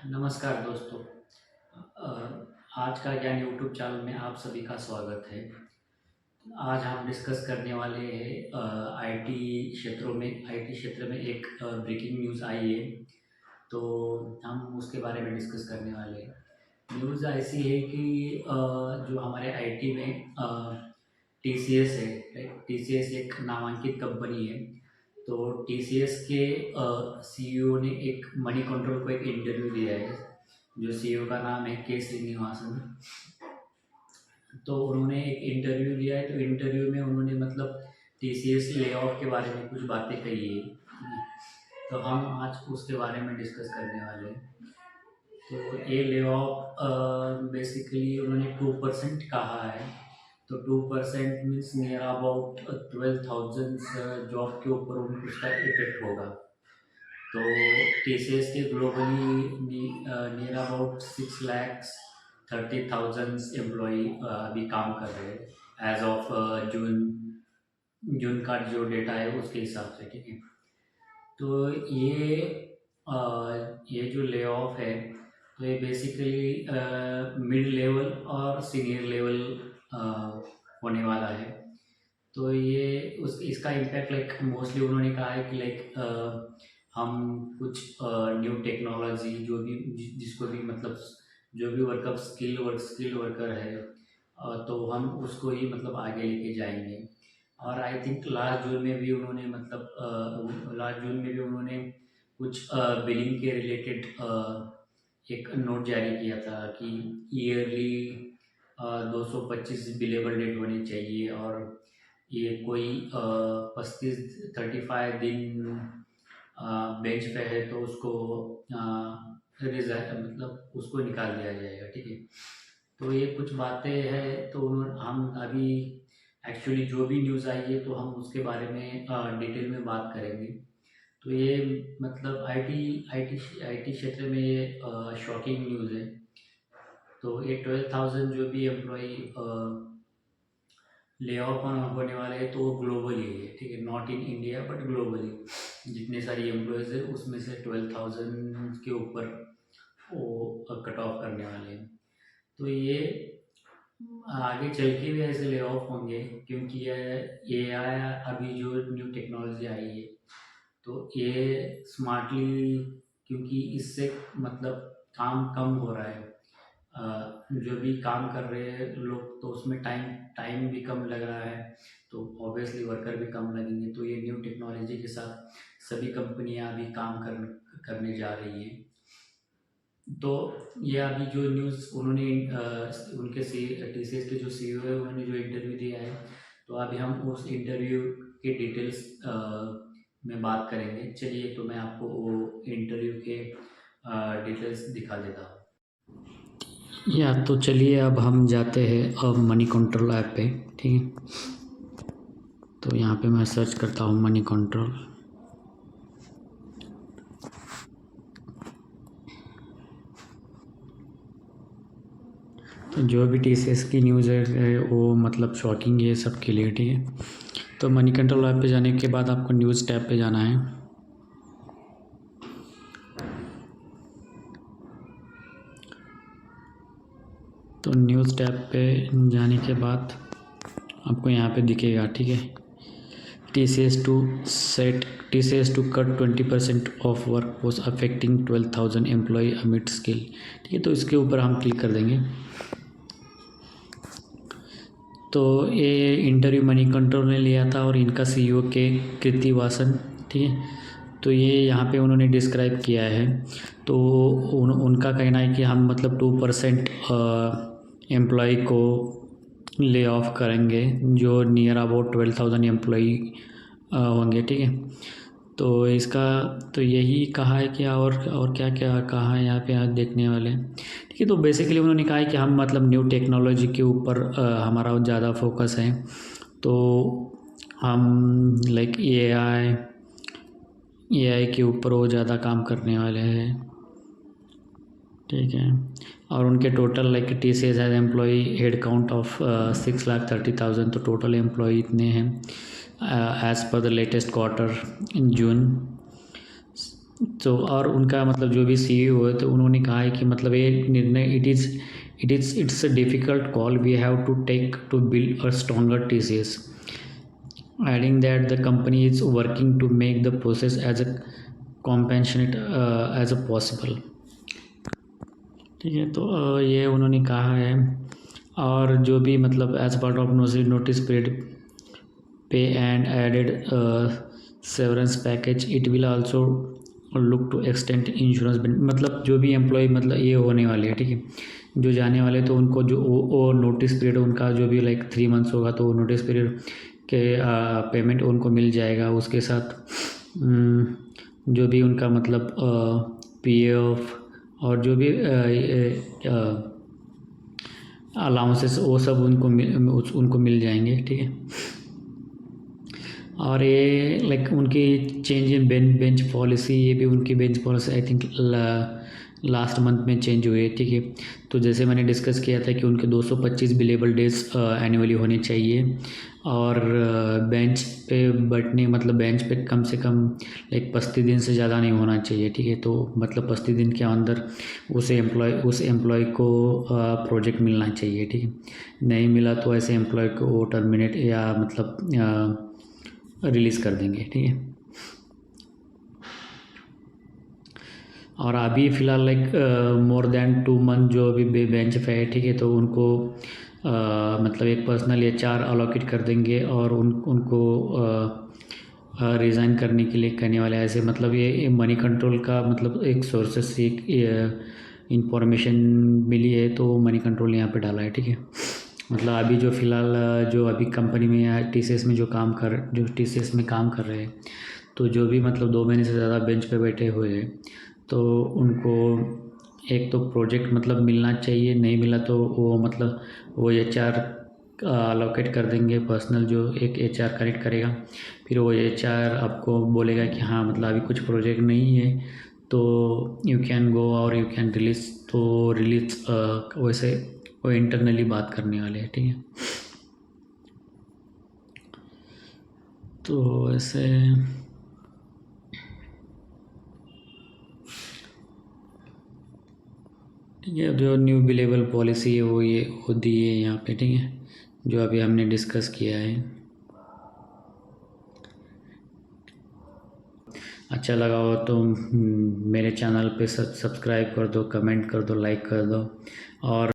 नमस्कार दोस्तों। आज का ज्ञान यूट्यूब चैनल में आप सभी का स्वागत है। आज हम डिस्कस करने वाले हैं आईटी क्षेत्र में एक ब्रेकिंग न्यूज़ आई है। तो हम उसके बारे में डिस्कस करने वाले हैं। न्यूज़ ऐसी है कि जो हमारे आईटी में टीसीएस है, राइट। टीसीएस एक नामांकित कंपनी है। तो टीसीएस के सीईओ ने एक मनी कंट्रोल को एक इंटरव्यू दिया है। जो सीईओ का नाम है के श्रीनिवासन। तो उन्होंने एक इंटरव्यू दिया है। तो इंटरव्यू में उन्होंने मतलब टीसीएस ले ऑफ के बारे में कुछ बातें कही है। तो हम आज उसके बारे में डिस्कस करने वाले हैं। तो ये ले ऑफ बेसिकली उन्होंने 2% कहा है। तो 2% मीन्स नियर अबाउट 12,000 जॉब के ऊपर उसका इफेक्ट होगा। तो टीसीएस के ग्लोबली नियर अबाउट 6,30,000 एम्प्लॉई अभी काम कर रहे हैं एज ऑफ जून का जो डेटा है उसके हिसाब से, ठीक है। तो ये जो ले ऑफ है, तो ये बेसिकली मिड लेवल और सीनियर लेवल होने वाला है। तो ये इसका इम्पैक्ट लाइक मोस्टली उन्होंने कहा है कि लाइक हम कुछ न्यू टेक्नोलॉजी जो भी जिसको भी मतलब जो भी वर्कर स्किल वर्कर है, तो हम उसको ही मतलब आगे लेके जाएंगे। और आई थिंक लास्ट जून में भी उन्होंने कुछ बिलिंग के रिलेटेड एक नोट जारी किया था कि ईयरली 225 बिलेबल डेट होनी चाहिए। और ये कोई 35 दिन बेंच पे है तो उसको रिजाइन मतलब उसको निकाल दिया जाएगा, ठीक है। तो ये कुछ बातें हैं। तो हम अभी एक्चुअली जो भी न्यूज़ आई है तो हम उसके बारे में डिटेल में बात करेंगे। तो ये मतलब आईटी क्षेत्र में ये शॉकिंग न्यूज़ है। तो ये 12,000 जो भी एम्प्लॉई ले ऑफ होने वाले हैं तो वो ग्लोबली है, ठीक है। Not in India but globally जितने सारी एम्प्लॉयज़ है उसमें से 12,000 के ऊपर वो कट ऑफ करने वाले हैं। तो ये आगे चल के भी ऐसे ले ऑफ होंगे क्योंकि ये आया अभी जो न्यू टेक्नोलॉजी आई है तो ये स्मार्टली, क्योंकि इससे मतलब काम कम हो रहा है। जो भी काम कर रहे हैं लोग तो उसमें टाइम टाइम भी कम लग रहा है। तो ऑब्वियसली वर्कर भी कम लगेंगे। तो ये न्यू टेक्नोलॉजी के साथ सभी कंपनियां अभी काम करने जा रही हैं। तो ये अभी जो न्यूज़ उन्होंने उनके टीसीएस के जो सीईओ है उन्होंने जो इंटरव्यू दिया है, तो अभी हम उस इंटरव्यू के डिटेल्स में बात करेंगे। चलिए, तो मैं आपको वो इंटरव्यू के डिटेल्स दिखा देता हूँ। या तो चलिए अब हम जाते हैं अब मनी कंट्रोल ऐप पे, ठीक है। तो यहाँ पे मैं सर्च करता हूँ मनी कंट्रोल। तो जो भी टीसीएस की न्यूज़ है वो मतलब शॉकिंग है सबके लिए, ठीक है। तो मनी कंट्रोल ऐप पे जाने के बाद आपको न्यूज़ टैब पे जाना है। तो न्यूज़ टैब पे जाने के बाद आपको यहाँ पे दिखेगा, ठीक है, TCS to cut 20% of workforce affecting 12,000 employee amid skill, ठीक है। तो इसके ऊपर हम क्लिक कर देंगे। तो ये इंटरव्यू मनी कंट्रोल ने लिया था और इनका सीईओ के कृतिवासन, ठीक है। तो ये यहाँ पे उन्होंने डिस्क्राइब किया है। तो उनका कहना है कि हम मतलब 2% एम्प्लॉय को ले ऑफ करेंगे जो नियर अबाउट 12,000 एम्प्लॉई होंगे, ठीक है। तो इसका तो यही कहा है कि और क्या क्या कहा है यहाँ पे आप देखने वाले, ठीक है। तो बेसिकली उन्होंने कहा है कि हम मतलब न्यू टेक्नोलॉजी के ऊपर हमारा ज़्यादा फोकस है। तो हम लाइक एआई के ऊपर वो ज़्यादा काम करने वाले हैं, ठीक है। और उनके total like TCS has employee head count of 6,30,000। तो टोटल एम्प्लॉई इतने हैं as per the latest quarter in June. तो और उनका मतलब जो भी सीईओ है तो उन्होंने कहा है कि मतलब ये निर्णय it's a difficult call we have to take to build a stronger TCS, adding that the company is working to make the process as a compassionate as a possible. ठीक है, तो ये उन्होंने कहा है। और जो भी मतलब as part of notice period पे and added severance package it will also look to extend insurance, मतलब जो भी एम्प्लॉय मतलब ये होने वाले हैं, ठीक है, जो जाने वाले, तो उनको जो वो नोटिस पीरियड उनका जो भी लाइक 3 मंथ्स होगा तो नोटिस पीरियड के पेमेंट उनको मिल जाएगा। उसके साथ जो भी उनका मतलब पीएफ और जो भी अलाउंसेस वो सब उनको मिल जाएंगे। ठीक है, और ये लाइक उनकी चेंज इन बेंच पॉलिसी, ये भी उनकी bench policy I think last month में चेंज हुई है। ठीक है, तो जैसे मैंने डिस्कस किया था कि उनके 225 बिलेबल डेज एनुअली होने चाहिए, और बेंच पे बैठने मतलब बेंच पे कम से कम लाइक 35 दिन से ज़्यादा नहीं होना चाहिए। ठीक है, तो मतलब 35 दिन के अंदर उस एम्प्लॉय को प्रोजेक्ट मिलना चाहिए। ठीक है, नहीं मिला तो ऐसे एम्प्लॉय को वो टर्मिनेट या मतलब रिलीज़ कर देंगे। ठीक है, और अभी फ़िलहाल लाइक मोर देन 2 मंथ जो अभी बेंच पे है, ठीक है, तो उनको मतलब एक पर्सनल एचआर अलॉकेट कर देंगे और उनको रिज़ाइन करने के लिए कहने वाले ऐसे, मतलब ये मनी कंट्रोल का मतलब एक सोर्सेस से एक इंफॉर्मेशन मिली है, तो मनी कंट्रोल यहाँ पे डाला है। ठीक है, मतलब अभी जो फ़िलहाल जो अभी कंपनी में या टीसीएस में जो टीसीएस में काम कर रहे हैं, तो जो भी मतलब 2 महीने से ज़्यादा बेंच पे बैठे हुए हैं, तो उनको एक तो प्रोजेक्ट मतलब मिलना चाहिए, नहीं मिला तो वो मतलब वो एचआर अलोकेट कर देंगे, पर्सनल जो एक एचआर कनेक्ट करेगा, फिर वो एचआर आपको बोलेगा कि हाँ मतलब अभी कुछ प्रोजेक्ट नहीं है तो यू कैन गो और यू कैन रिलीज़, तो रिलीज़ वैसे वो इंटरनली बात करने वाले हैं। ठीक है, तो ऐसे ठीक है, जो न्यू बिलेबल पॉलिसी है वो दी है यहाँ पे। ठीक है, जो अभी हमने डिस्कस किया है। अच्छा लगा हो तो मेरे चैनल पे सब्सक्राइब कर दो, कमेंट कर दो, लाइक कर दो, और